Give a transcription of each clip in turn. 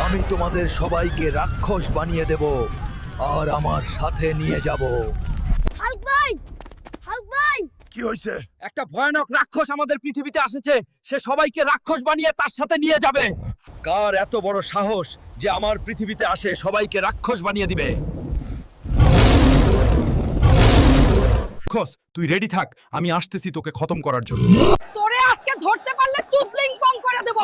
আমি তোমাদের সবাইকে রাক্ষস বানিয়ে দেব আর আমার সাথে নিয়ে যাব। হাল্ক ভাই, হাল্ক ভাই, কি হয়েছে? একটা ভয়ানক রাক্ষস আমাদের পৃথিবীতে এসেছে। সে সবাইকে রাক্ষস বানিয়ে তার সাথে নিয়ে যাবে। কার এত বড় সাহস যে আমার পৃথিবীতে আসে সবাইকে রাক্ষস বানিয়ে দিবে? রাক্ষস, তুই রেডি থাক, আমি আসতেছি তোকে খতম করার জন্য। তোরে আজকে ধরতে পারলে চুতলিং পং করে দেব।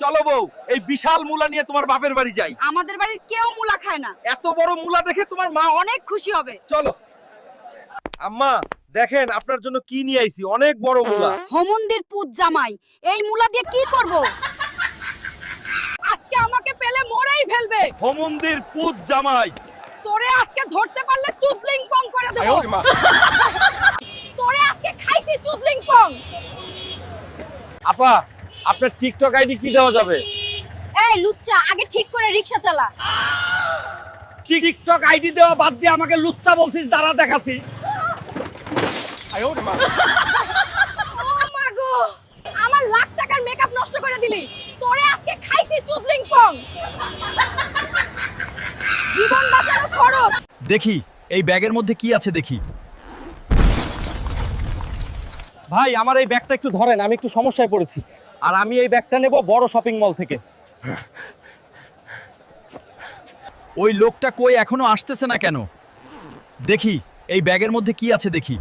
চলো বউ, এই বিশাল মূলা নিয়ে তোমার বাপের বাড়ি যাই। আমাদের বাড়ির কেউ মুলা খায় না। এত বড় মূলা দেখে তোমার মা অনেক খুশি হবে। চলো। আম্মা দেখেন আপনার জন্য কি নিয়ে আইছি, অনেক বড় মূলা। হোমন্দির পুত জামাই, এই মুলা দিয়ে কি করব? আজকে আমাকে পেলে মরেই ফেলবে। হোমন্দির পুত জামাই, তোরে আজকে ধরতে পারলে চুতলিং পং করে দেব। তোরে আজকে খাইছি চুতলিং পং। আপা আপনার টিকটক আইডি কি দেওয়া যাবে? এই লুচ্চা, আগে ঠিক করে রিকশা চালা। টিকটক আইডি দেওয়া বাদ দিয়ে আমাকে লুচ্চা বলছিস, দাঁড়া দেখাচ্ছি। ও মা গো, আমার লাখ টাকার মেকআপ নষ্ট করে দিলি। তোরে আজকে খাইছি চুতলিং পং। জীবন বাঁচানো ফরজ। দেখি এই ব্যাগের মধ্যে কি আছে দেখি। ভাই আমার এই ব্যাগটা একটু ধরেন, আমি একটু সমস্যায় পড়েছি। আর আমি এই ব্যাগটা নেব বড় শপিং মল থেকে। ওই লোকটা কই এখনো আসতেছে না কেন? দেখি এই ব্যাগের মধ্যে কি আছে দেখি।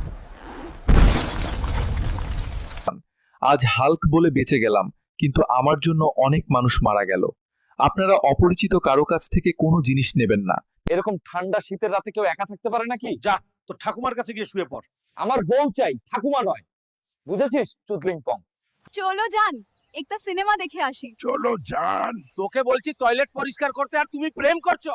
আজ হাল্ক বলে বেঁচে গেলাম, কিন্তু আমার জন্য অনেক মানুষ মারা গেল। আপনারা অপরিচিত কারো কাছ থেকে কোনো জিনিস নেবেন না। এরকম ঠান্ডা শীতের রাতে কেউ একা থাকতে পারে নাকি? যা তোর ঠাকুমার কাছে গিয়ে শুয়ে পড়। আমার বউ চাই, ঠাকুমা নয়, বুঝেছিস? চুতলিং পং। চলো যান, একটা সিনেমা দেখে আসি। চলো যান। তোকে বলছি টয়লেট পরিষ্কার করতে আর তুমি প্রেম করছো।